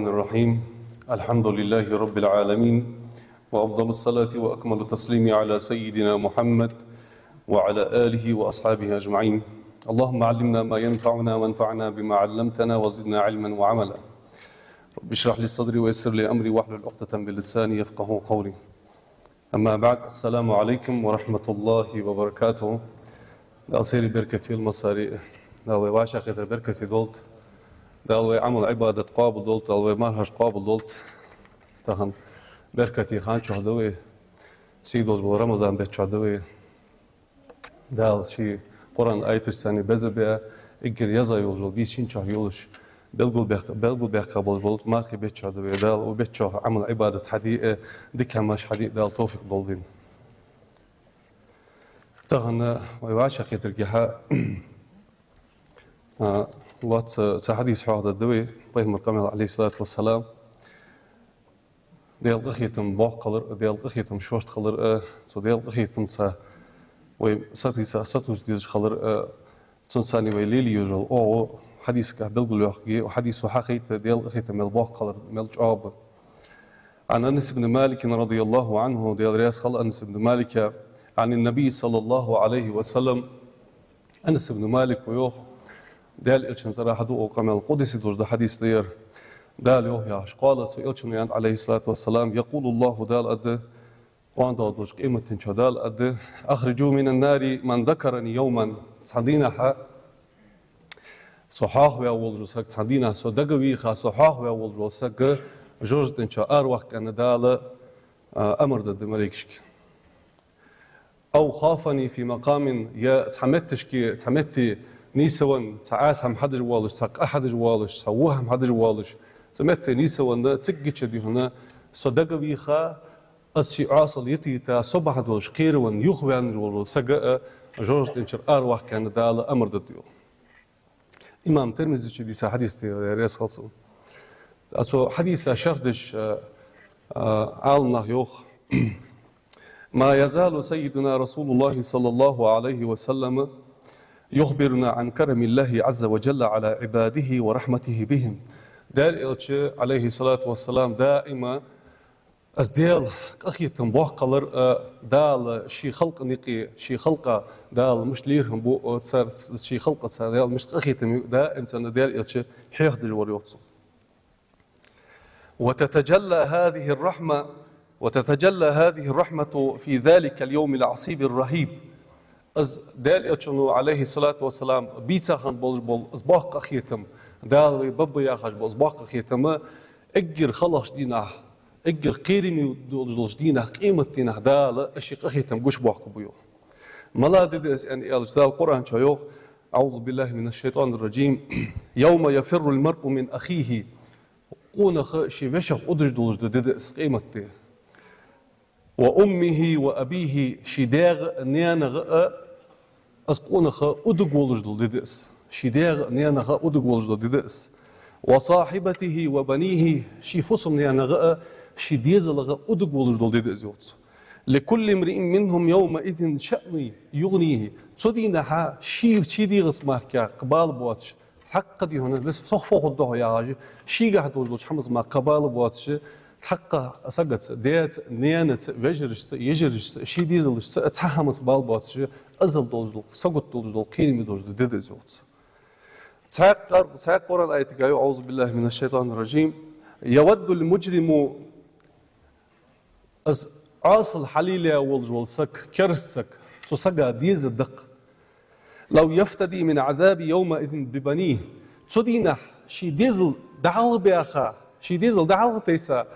الرحمن الرحيم. الحمد لله رب العالمين، وأفضل الصلاة وأكمل التسليم على سيدنا محمد وعلى آله وأصحابه أجمعين. اللهم علمنا ما ينفعنا وانفعنا بما علمتنا وزدنا علما وعملا. رب اشرح لي صدري ويسر لي أمري واحلل عقدة من لساني يفقهوا قولي. أما بعد، السلام عليكم ورحمة الله وبركاته. لأصير بركتي المصاري دالوي واشا قدر بركتي دولت دالوي عمل عبادة قابل دولت دالوي مرهج قابل دولت تهن بركتي خان شهدوي سيدوز بو رمضان بيت شهدوي دال شي قرآن آيت السنة بزبيا إجر يزا يولجل بيشين شاه يولش بلغل بيق قابل دولت ماركي بيت شهدوي دال وبيت شاه عمل عبادة حديقة ديك هماش حديق دال توفيق دولدين تهن ويواشا قدر جها الله تحديث حوض الدوي طيب مرقمه عليه الصلاة والسلام ديال قخيتم باق قلر ديال قخيتم شورت قلر ديال قخيتم سا وساتي ساتوس ديز قلر تنساني ويليلي يجل أو حديث كهبلغ الوحي وحديث حقيقة ديال قخيتم الباق قلر ملجاب عن أنس بن مالك رضي الله عنه ديال رياس خل أنس بن مالك عن النبي صلى الله عليه وسلم أنس بن مالك ويوخ دال إلشن صراحة دو قام القدس دوش ده حديث دير دال يوه ياش قالت إلشن عليه الصلاة والسلام يقول الله دال أد قوان دوش قيمة تنشو دال أد أخرجوا من النار من ذكرني يوما تصدينا حا صحاح ويأول جوسك تصدينا سو دقوي خا صحاح ويأول جوسك جوج تنشو أروح كان دال أمر ضد مليكشك أو خافني في مقام يا تحمتي نيسوان تعاس هم حدر والش ساق أحد والش سووه هم حدر والش سمعت نيسوان تجيش دي هنا صدق بيخا أشي عاصل يتي تا صبح دولش خير وان يخوان والش سجأ جورج إنشر أروح كان دال أمر ضديو إمام ترمذي شدي حديث رئيس خلصو أسو حديث شردش عالنا يوخ ما يزال سيدنا رسول الله صلى الله عليه وسلم يخبرنا عن كرم الله عز وجل على عباده ورحمته بهم. دال عليه الصلاة والسلام دائما أزديال أخيتم بوحقلر دال شي خلق نقي شي خلقة دال مش ليرهم بو تصير شي خلقة صار دال مش أخيتم دا إنسان دال حيخ دجور يوتصل. وتتجلى هذه الرحمة في ذلك اليوم العصيب الرهيب. از دال اتشنو عليه الصلاة والسلام بيتاخن بول أصباق أخيتم دال بابا ياخش بول أصباق أخيتم أجر خلاص دينه أجر قيرمي دولش دينه قيمة دينه دال أشي أخيتم قش باق بيو ملا ديس أن يالج دال القرآن شيوخ أعوذ بالله من الشيطان الرجيم يوم يفر المرء من أخيه قون شي وشق أدرج دولش ديس قيمة دي وأمه وأبيه شداغ نيانغ أسقونخ أدقولج ديدس شداغ نيانغ أدقولج ديدس وصاحبته وبنيه شي فصم نيانغ شي ديزلغ أدقولج ديدس لكل امرئ منهم يومئذ شأن يغنيه تدينها شي ديغس ماركا قبال بواتش حق دي هنا بس صخفوخ الدوه يا غاجي شي قاعد دوج حمز ما قبال بواتش تحقق سقط ديت نيانت وجرش يجرش شي ديزلش تحمس بالبوتش ازل دوزل سقط دوزل كيني دوزل ديدزوت تحقق قرآن آية أعوذ بالله من الشيطان الرجيم يود المجرم از عاصل حليلة والسك كرسك تسقى ديز الدق لو يفتدي من عذاب يومئذ ببنيه تدينح شي ديزل دعال بياخا شي ديزل دعال تيسا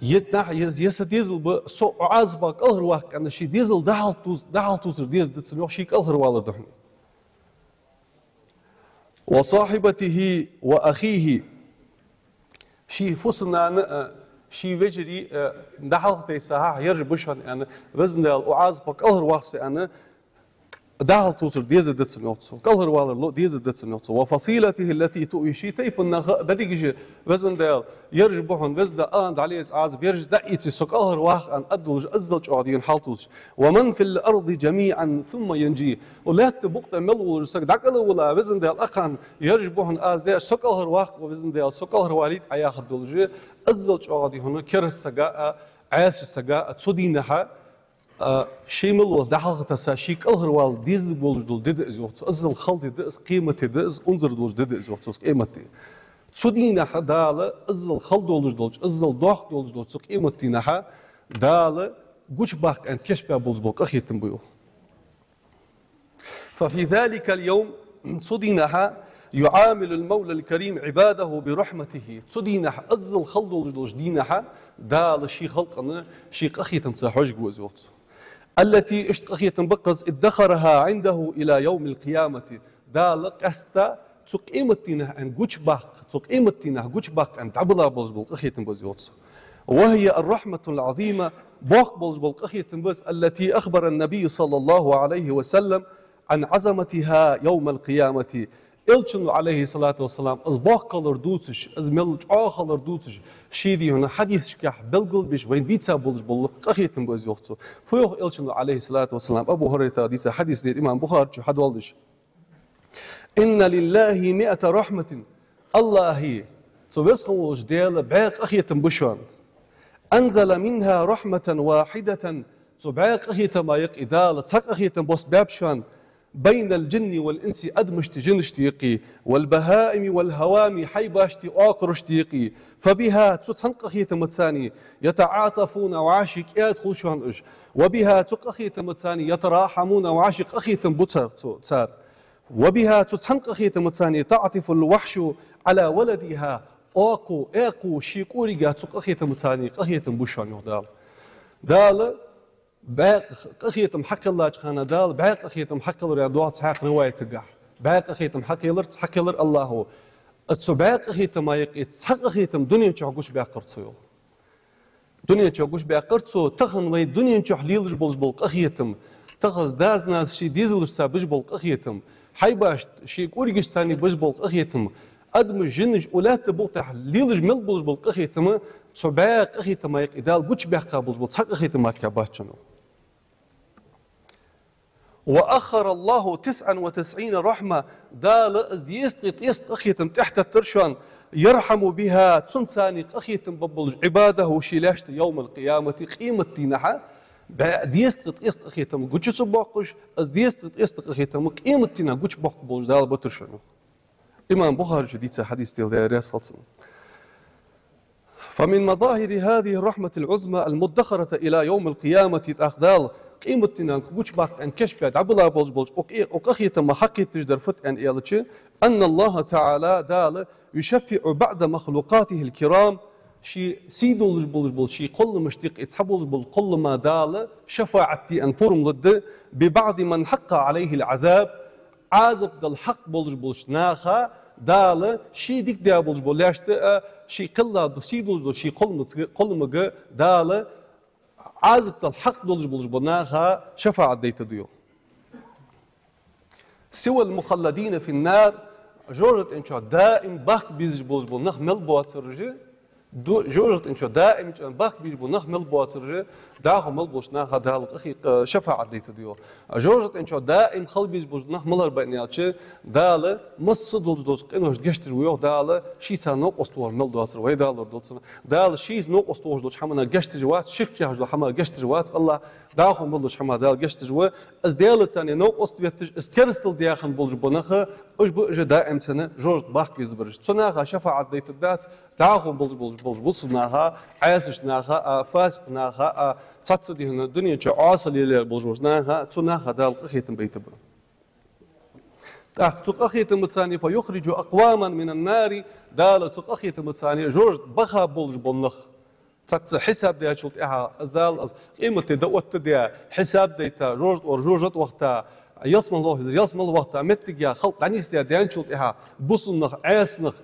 يتنح يسديزل بسو عازبك الهرواك أن شي ديزل دعالتوز ديز دتسنوح شيك الهروال دحني وصاحبته وأخيه شي فصلنا شي وجري دعالتي ساها يرجبشان أن وزن العازبك الهرواك أن داهل توصل ديز دتسن يوتسو كلهر والر ديز دتسن يوتسو وفصيلته التي تؤيشي تيبن بديجي وزن دال يرجبهن وزدا اند عليه از بيرج دايتي سو كلهر واخ ان ادل ازلج اودين حالتوس ومن في الارض جميعا ثم ينجي ولا تبقت ملول سك دقل ولا وزن دال اخان يرجبهن از ده سو كلهر واخ وزن دال سو كلهر واليد ايا خدلج ازلج اودين كرسغا عاش سغا تصدينها شيء ملوز دحلقة تساشي كلهر وال ديز بولج دول دد إزوت أزل خلدي دز قيمتي دز أنظر دوز دد إزوت قيمتي تسودينا حدالة أزل خلد دولج دولج أزل دوخ دولج دولج قيمتي نها دالة جوش باك أن كشبه بولج بولج أخيتم بيو ففي ذلك اليوم تسودينها يعامل المولى الكريم عباده برحمته تسودينها أزل خلد دولج دولج دينها دالة شي خلقنا شي أخيتم تساحوج جوزوت التي اشتقيت بقز ادخرها عنده إلى يوم القيامة دالك أستا تقيمتنا أن جوشباك أن تعبلا بوزبول قخيتن بوزيوتس وهي الرحمة العظيمة بوق بوزبول قخيتن بوز التي أخبر النبي صلى الله عليه وسلم عن عظمتها يوم القيامة إلشن عليه الصلاة والسلام از بوق كالر دوتش از ملج آخر دوتش شيدي هنا حديث شكاح بلغل بيش وين بيتسا بولج بول قخيتن بوزيوتسو فيوخ إلشن عليه الصلاة والسلام أبو هريرة ديسا حديث دي الإمام بخاري حد والدش إن لله 100 رحمة الله تبسخن ديال بعيق أخيتن بشوان أنزل منها رحمة واحدة تبعيق أخيتن ما يق إدالة تسق أخيتن بوس بابشوان بين الجن والإنس أدمشت جنشتيقي والبهائم والهوام حيباشتي آقرشتيقي فبها تتحنق أخيتن متساني يتعاطفون وعاشق يدخل شوان إش وبها تق أخيتن متساني يتراحمون وعاشق أخيتن بوتسار وبها تتحنق أخيتن متساني تعطف الوحش على ولدها اقو شيقوريغا تق أخيتن متساني أخيتن بوشوان يودال دال باق أخيتم حق الله جخانا دال باق أخيتم حق الله دوات حق رواية تقع باق أخيتم حق يلر الله هو باق أخيتم ما يقيت حق أخيتم دنيا تشوقوش باقرتسو دنيا تشوقوش باقرتسو تخن وي دنيا تشوح ليلج بولج بولق أخيتم تخز داز ناس شي ديزلش سا بج بولق أخيتم حيباش شي كوريجش ثاني بج بولق أخيتم أدم جنج ولا تبوتح ليلج مل بولج بولق أخيتم باق أخيتم ما يقيت دال قوش باقا بولج بولق حق أخيتم ما تكاباتشنو وأخر الله 99 رحمة دال ازديست أخيتم تحت الترشان يرحم بها تنساني أخيتم ببلج عباده شيلاشت يوم القيامة قيمة تينها ديست أخيتم قوش باقش ازديست أخيتم قيمة تينها قوش باق بلج دال بترشانو إمام بخاري جديد حديث تيل داريس فمن مظاهر هذه الرحمة العظمى المدخرة إلى يوم القيامة أخدال قيمتنا كوش باق أن كشبت عبلا بولج وقخيت ما حقيت تجدر فت أن إيلتشي أن الله تعالى دال يشفع بعد مخلوقاته الكرام شي سيدولج بولج شي كل مشتق يتحبولج بول كل ما دال شفاعتي أن ترم ضد ببعض من حق عليه العذاب عازب دل حق بولج ناخا دال شي ديك ديا بولج لاشت شي كلا سيدولج شي كل مج دال عازب الحق دولج بولج بناها شفاعة ديت ديو سوى المخلدين في النار جورت انشو دائم باك بيج بولج بناخ مل بواترجي جورت انشو دائم باك بيج بناخ مل بواترجي داخل مل بوش ناخ دال اخي شفاعة ديت ديو جورت انشو دائم خل بيج بولج ناخ ملر بينياتشي دال مص دولج انوش جشتر ويو دال شي سانو قستور مل دواتر وي دال دوتسنا دال شيز نو قستور دوش حمنا جشتر وات شركه جو حما جشتر وات الله داخل ملش حما دال جشتر و از دال ثاني نو قستويتش اس كرستل داخل بولج بناخ اج بو دائم سنه جورت باك بيز برج صناها شفاعة ديت دات داخل بولج بوصناها عايشناها فاسقناها تصدي هنا الدنيا عاصل يلي بوجوزناها تصناها دال قخيتم بيتب تقخيتم متساني فيخرج أقواما من النار دال تقخيتم متساني جورج بخا بولج بنخ تقص حساب ديا شلت إها أزدال قيمة دوت ديا حساب ديتا جورج ورجوجت وقتها يسمى الله يسمى الله وقتها متجيا خلق عنيس ديا ديان شلت إها بوسنخ عيسنخ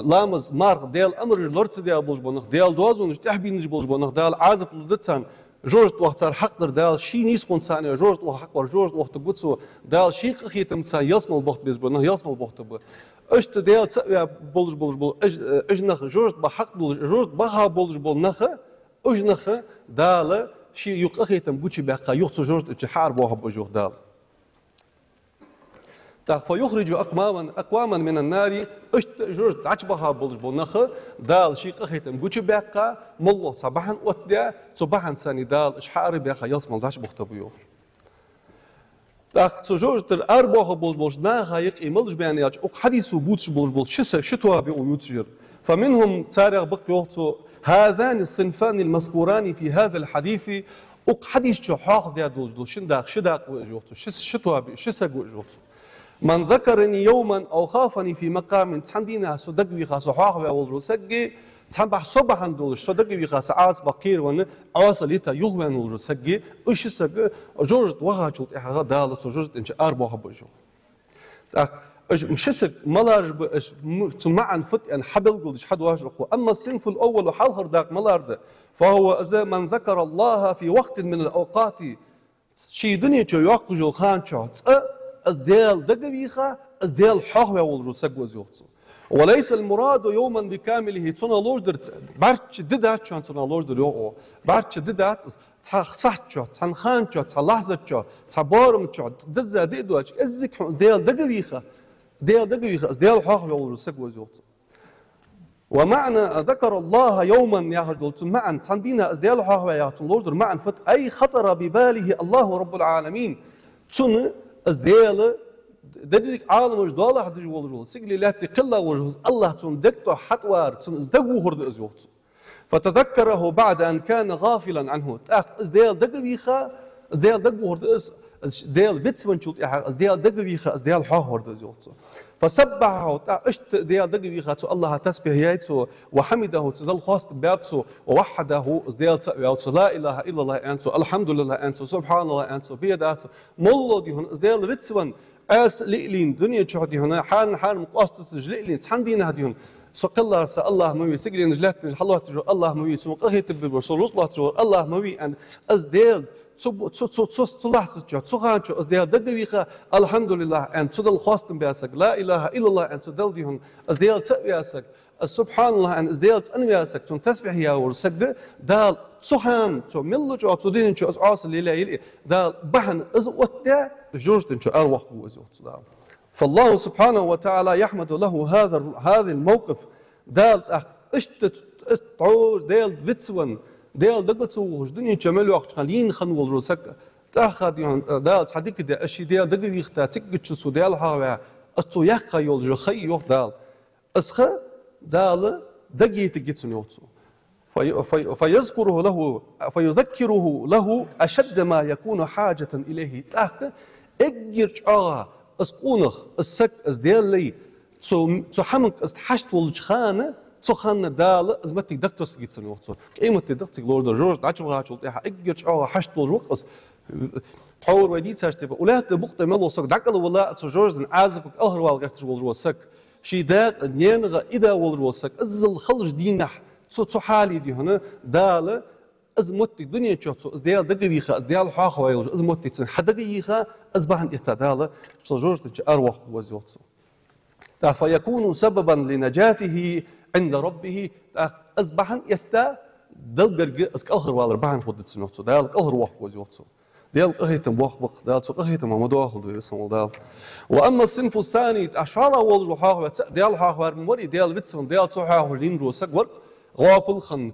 لامز مارق ديال أمر لورت ديال بولج بنخ ديال دوازون تحبين بولج بنخ ديال عازب لدتسان جورج وقت حق دال شي نيس كون ثاني جورج وحق جورج وقت بوتسو دال شي قخيتم ثاني يسمل بوقت بيزبنا يسمل بوقت ب اشت دال تسوي بولج بول اجنخ جورج بحق جورج بها بولج بول نخ اجنخ دال شي يقخيتم بوتشي بقى يخص جورج اتحار بوها بجوه دال فيخرج أقواما من النار اشت جورج عجبها بولج بولنخ دال شي قخيتم بوتشي بقى ملو صباحا وتدا صباحا ثاني دال اشحار بقى يسمل داش بوقت بيوه داخ جورج در أربعة بولج ناها يق إيملج بيانياج أق حديث بوتش بولج شتوا بيوتجر فمنهم تاريخ بقيوتو هذان الصنفان المذكوران في هذا الحديث أق حديث شو حاق ديا دول شنداق شداق وجوتو شتوا شسق وجوتو من ذكرني يوما أو خافني في مقام تحدينا صدق خاص حاق وولرو سجي تنبح صباحا دولش صدق خاص عاص بقير ون عاصليتا يغوان ولرو سجي إيش سج جورج وهاجوت إحنا دالة جورج إنش أربعة بجو مشسك ملار معا فت أن حبل قلش حد واجرقه أما الصنف الأول وحلهر داك ملارد فهو إذا من ذكر الله في وقت من الأوقات شي دنيا جو يقجو خان شوت أزدال دقبيخا أزدال حهوة والرسق وزيوتو وليس المراد يوما بكامله تنا لوردر بارتش ددات شو تنا لوردر يوقو بارتش ددات صحت شو تنخان شو تلحظة شو تبارم شو دزا ديدوش إزك أزدال دقبيخا أزدال حهوة والرسق وزيوتو ومعنى ذكر الله يوما يهرد معا تندينا أزدال حهوة يهتم لوردر معا فت أي خطر بباله الله رب العالمين تن أزدال دديك عالم وش دولة حد يجول رول سجلي لا تقل وجه الله تون دكتو حتوار تون ازدقو هرد أزوت فتذكره بعد أن كان غافلا عنه أزدال دقبيخا أزدال دقو هرد أزدال فيتسون شوت أزدال دقبيخا أزدال حاه هرد أزوت فسبحه اشت أزدال دقبيخا تو الله تسبح يايتو وحمده تزل خاص بابتو ووحده أزدال تسبح لا إله إلا الله أنتو الحمد لله أنتو سبحان الله أنتو بيداتو مولو ديهن أزدال فيتسون أس ليلين دنيا شهدي هنا حال مقاصد ليلين تحندين هديهم سقلا الله موي سجلين جلات الله موي سمقه تبب رسول الله موي أن أزدال تصلح تصخان شو أزدال دقيقة الحمد لله أن تدل خاصة بياسك لا إله إلا الله أن تدل ديهم أزدال تبياسك سبحان الله أن أزدال تنبياسك تسبح يا ورسك دال صحان شو ملج أو تدين شو أصل ليلة دال بحن أزوت جوجت شو أروح وزوت دال فالله سبحانه وتعالى يحمد له هذا الموقف دال اشتت استعور دال فيتسون دال دقتو دنيا جمال وقت خلين خنول روسك تاخذ دال تحديك دا أشي دال دقي يختا تكتشو دال هوا أتو يقا يول جخي يوخ دال أسخ دال دقي تجتسون يوتسو فيذكره له أشد ما يكون حاجة إليه تاخذ اجرج اسقونخ السك ازديال لي تو حمك استحشت والجخانه تو خانه دال ازمتك دكتوس جيتسن وقتو قيمتي دكتك لورد جورج عجبها شو اجرج حشت والوقص تحور وديت ساشتي ولا بقطه ملو سك دقل ولا تو جورج عازبك اهر والغتر والروسك شي داق نينغ اذا والروسك ازل خلج دينح تو حالي دي هنا دال أزمتي دنيا شو أزديال دقيقة أزديال حاخة ويلج أزمتي تن حدقيقة أزبحن يتدال شجرت أروح وزوت فيكون سببا لنجاته عند ربه أزبحن يتا دلجر أسك آخر والر بحن خدت سنوت دال آخر واحد وزوت دال قهيتم واحد بق دال سو قهيتم ما مداخل بيسمو دال وأما الصنف الثاني أشعل والر حاخة دال حاخة مري دال بتسمن دال صحاخة لينرو سكور غابل خن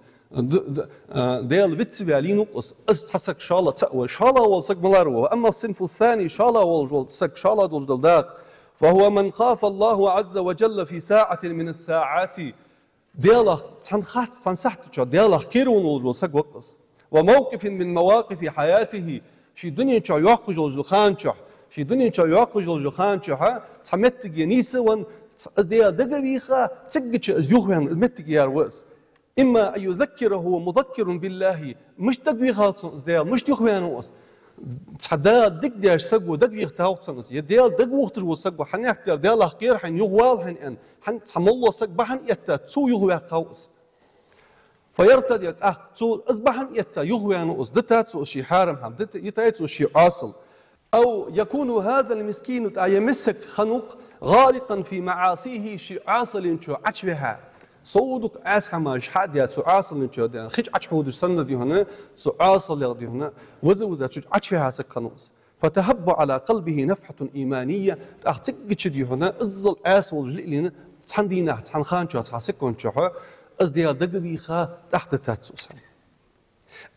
ديال بتسبي عليه نقص أستحسك شالله تأوى شالله والسك ملارو أما الصنف الثاني شالله والسك شالله دول داك فهو من خاف الله عز وجل في ساعة من الساعات دياله تنخات تنسحت شو دياله كيرون والسك وقص وموقف من مواقف حياته شي دنيا شو يعقج الزخان شو شي دنيا شو يعقج الزخان شو ها تمتج ينيسون ديال دقيقة تجج زيوخان متج ياروس إما أن يذكره مذكر بالله مش تدوي خاطر ديال مش يخوانه أص تحدا دق ديال سجو دق يختاوتن أص يديال دق وقتر وسجو حن يختار ديال أخير حن يغوال حن تحمل الله سجو حن يتا تسو يغوى قوس فيرتدي تو أصبحن يتا يغوان أصدتات وشي حارم حمدت يتايت وشي عاصل أو يكون هذا المسكين يمسك خنوق غارقا في معاصيه شي عاصل شو عشبها صودك أسحماش حد يا تو عاصل شو ده خيج عشبه سنة دي هنا تو عاصل دي هنا وزوزة شو عشبها سكنوس فتهب على قلبه نفحة إيمانية تأخذك دي هنا الظل أسول جلنا تحندينا تحنخان شو تحسكون شو أزديا دقبي خا تحت تاتسوسا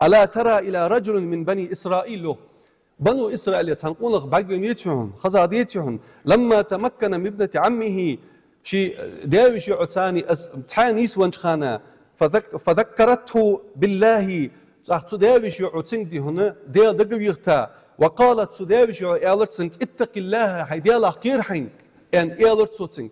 ألا ترى إلى رجل من بني إسرائيل بنو إسرائيل تنقونخ بعقميتهم خزاديتهم لما تمكن من ابنة عمه شي داوي شي عتاني تحانيس وانشخانا فذكرته بالله داوي شي عتنك دي هنا ديا دقبيغتا وقالت داوي شي إيالرتسنك اتق الله حيديالا قير حين ان إيالرتسوتنك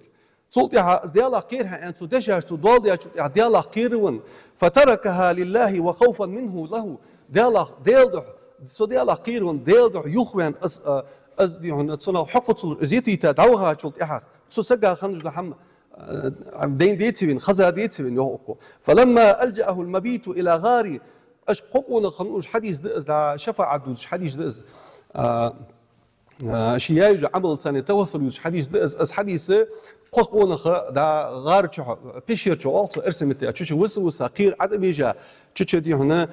تولتها ديالا قيرها ان تدشر تدول ديالا قيرون فتركها لله وخوفا منه له ديالا ديلدح سو ديالا قيرون ديلدح يخوان از دي هنا تصنع حقوق زيتي تدعوها تولتها سوسجا خنج لحم دين ديتين خزا ديتين يوقو فلما ألجأه المبيت إلى غار أشققون خنوش حديث دئز لا شفاعة دوش حديث دئز شياج عمل سنة توصل يوش حديث دئز أز حديث قوقون دا غار تشو بيشير تشو ألتو إرسمتي تشو وسوسا قير عدم يجا تشو دي هنا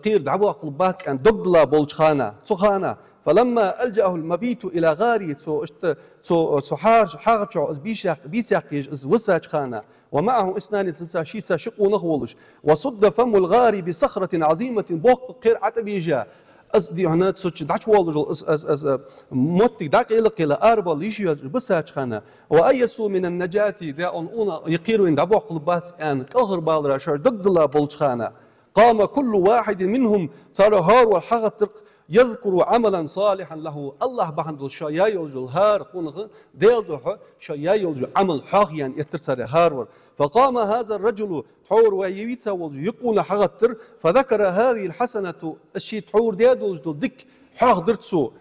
قير دعوا قلبات كان دقلا بولشخانة تخانة فلما ألجأه المبيت إلى غاري تو حارج از بيساق از وساج خانة ومعه إثنان تنسى شيسا شق ونغولش وصد فم الغار بصخرة عظيمة بوق قير عتبيجا أصدي هنا تسوتش دعش والرجل از موتي داك إلى أربع ليشيا بساج خانة وأيسوا من النجاة دا أنا يقيروا إن دعوا قلبات أن كهر بالرا شر دقلا بولش خانة قام كل واحد منهم ترى هار والحغط يذكر عملا صالحا له الله بحند شيا يوجل هار قنغ ديلدح شيا يوجل عمل حاغيا يترسل هارور فقام هذا الرجل تحور ويويتا يقول حغتر فذكر هذه الحسنة الشي تحور ديدو دك حاغ درتسو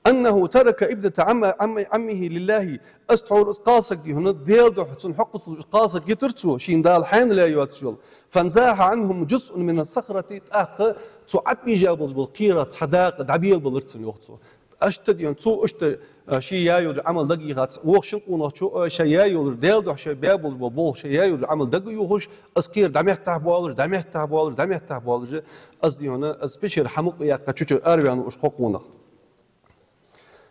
أنه ترك ابنة عمه لله أستحور إسقاسك دي هنا ديلدح تنحق إسقاسك يترتسو شين دال حين لا يواتشول فانزاح عنهم جزء من الصخرة تأق تعطي جابل بالقيرة تحداق دعبيل بالرتسن يوقتو أشتد يعني تو أشت شيء عمل دقيقة وشنقونا شيء ديلدح شيء بابل ببول شيء عمل دقيقوش أسكير دميح تحبوالج دميح تحبوالج دميح تحبوالج أصدي هنا أسبشر حمق ياك تشوش أربعان وشقوقونا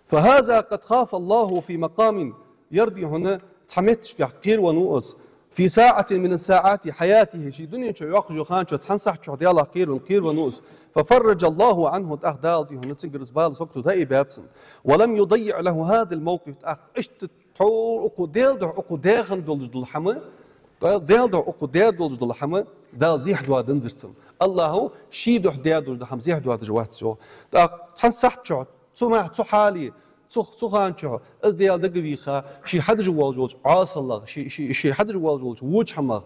فهذا قد خاف الله في مقام يرضي هنا تحمتش قير ونوس في ساعة من ساعات حياته شي دنيا شو يخرج خان شو تحنصح شو ديالا قير ونوس ففرج الله عنه تأخدال دي هنا تنقر زبال سوكتو داي بابسن ولم يضيع له هذا الموقف اشت تحور اكو ديل دع اكو داخن دول الحما ديل دع اكو دول الحما دال زيح دوا دنزرتن الله شي دح دول الحما زيح دوا دجوات سو تحنصح شو سمع حالي خان شو از ديال دقبيخا شي حدر والجوج عاصل شي حدر والجوج وجه حما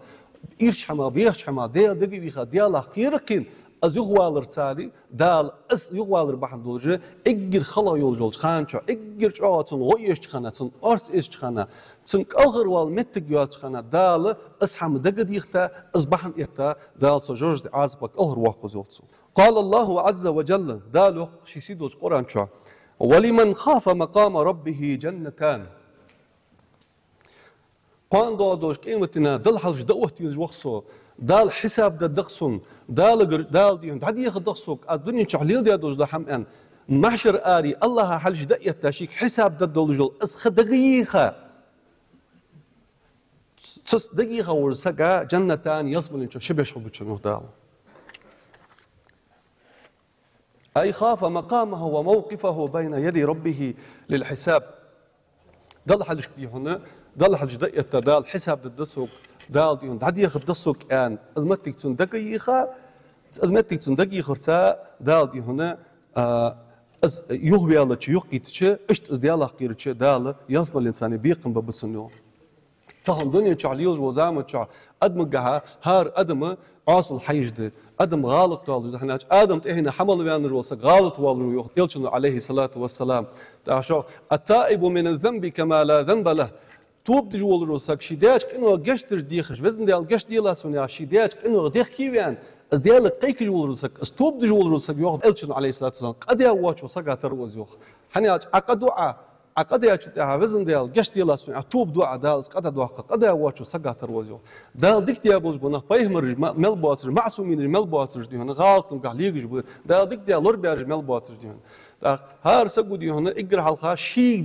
إيرش حما بيرش حما ديال دقبيخا ديال قيرقين از يغوالر تالي دال اس يغوالر بحن دولجه اجر خلا يولجوج خان شو اجر شواتن ويش خانه تن ارس اس خانه تن اخر وال متق يات خانه دال اس حم دقديختا اس بحن يتا دال سجوج عازبك اخر واقزوتسو قال الله عز وجل دال شي سيدوج قران شو ولمن خاف مقام ربه جنتان قاندو دوش قيمتنا دل حلج دوت يوخصو دال حساب ددخصن دال ديون دادي يخدخصوك الدنيا تشعليل دي دوش دحم ان محشر آري الله حلج دقيت تاشيك حساب ددولجل اس دقيقة تس دقيقة ورسقا جنتان يصبن شبه شو بتشنو دال أي خاف مقامه وموقفه بين يدي ربه للحساب دل حلج دي هنا دل حلج دقيت دال حساب ددسوك دال ديون دادي يخدسوك ان ازمتك تون دقيقة ازمتك تون دقيقة رسا دال دي هنا از يغبي الله تشي يقيتش اشت از ديال قيرتش دال يصبر الانسان بيقم ببسنو تهم دنيا تعليل وزامة تشع ادمجها هار ادم عاصل حيجد ادم غلط والو احنا ادم احنا حمل بيان الروس غلط والو يلشن عليه الصلاه والسلام تعشو التائب من الذنب كما لا ذنب له توب دجول روسك شيداش كأنه قشتر ديخش وزن ديال قشت ديلا سونيا شيداش كأنه ديخ كيوان از ديال قيك جول روسك استوب دجول روسك يوخ الشن عليه الصلاة والسلام قد يا واتشو سقى تروز يوخ حنياج عقد دعاء عقد يا شتاها وزن ديال قشت ديلا سونيا توب دعاء دال قد دعاء قد يا واتشو سقى تروز يوخ دال ديك ديال بوز بنا بايهمر ملبواتر معصومين ملبواتر دي هنا غلط نقع ليج دال ديك ديال لور بيار ملبواتر دي هنا هار سقودي هنا اقرا حلقه شي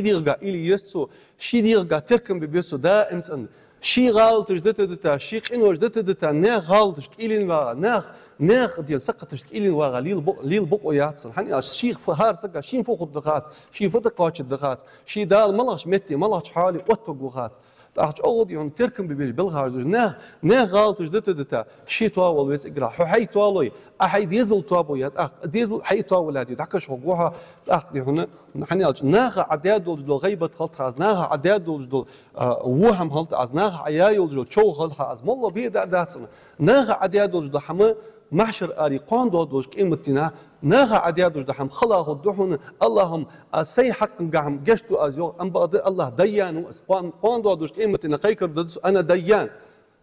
ديغا الي يسو شي ديغا تركم ببيسو دا انت شي غلط جدت دتا شي قينو جدت دتا نا غلط كيلين واغا ناخ ديال سقطش كيلين واغا ليل بقو ياتسن حني شي هار سقا شي فوق الدخات شي فوق قاش الدخات شي دال ملغش متي ملغش حالي وتوغات تاخ اول يوم تركم ببيج بالغاز نا غلط جدت دتا شي طاول ويس اقرا حي طالوي احي ديزل طابويات ديزل حي طاول هذه تحكش فوقها دي هنا حني ناخ عداد دول غيبه خلط خاز ناخ عداد دول وهم هلط از ناخ عيايل دول شو خلط از والله بي داتنا ناخ عداد دول حما محشر اري قون دول قيمتنا ناخ عداد دول حم خلاق الدحون اللهم سي حق قام جشتو ازيو ام بعد الله ديان قون دول قيمتنا قيكر انا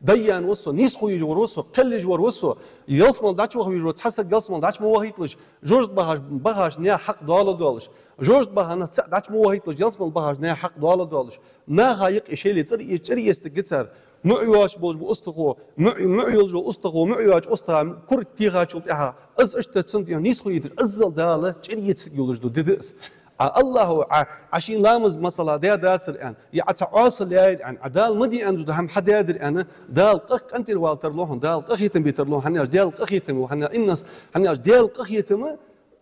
ديان وصو نيس خوي جور وصو قل جور وصو يلسمل داش وهو يجور تحسك يلسمل داش مو وهيتلش جورج بهاش نيا حق دولش جورج بهانا داش مو وهيتلش يلسمل بهاش نيا حق دولش نا غايق شيء تري يستقتر معيواش بوز بأستقو معيوج أستقو معيواج أستا كرتيغا شلتها از اشتت نيس خوي يدر ازل داله تري يتسجلش دو ددس الله عشان لامز مثلا داتس الان يعتعاصل يعني عدال مدي ان هم حدا يدري انا دال قخ انت الوالتر لوهن دال قخيتم بيتر لوهن هناش دال قخيتم وهنا الناس هناش دال قخيتم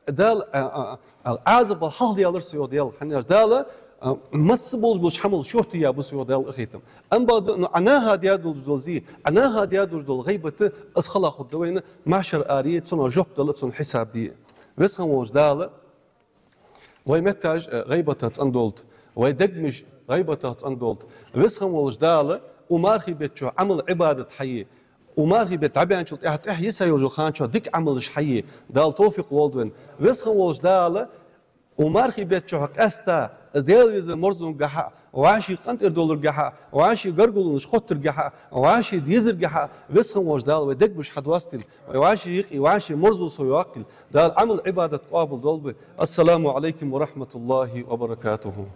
دال عازب الحال ديال الرسيو ديال هناش دال مسبول بوش حمل شورتي يا بوسيو دال قخيتم ام بعد انا هادي دول زي انا هادي دول غيبه اسخلا خدوين معشر اري تسون جوب دل تسون حساب دي بس هم دال ويمتاج غيبة تاندولت ويدقمج غيبة تاندولت ويسخم وجدالة ومارخي بيتشو عمل عبادة حية ومارخي بيت عبيان شلت احد يسايو خان شو ديك عملش حية دال توفيق والدوين ويسخم وجدالة ومارخي بيتشو حق استا ازديال يزل مرزون قحا وعاشي قنطر دولار قحا وعاشي قرقل نشخطر قحا وعاشي ديزر قحا ويسخم وجدال ويدقمج حد واستل وعاشي يقي وعاشي مرزو سيواقل دال عمل عبادة قابل دولبه السلام عليكم ورحمة الله وبركاته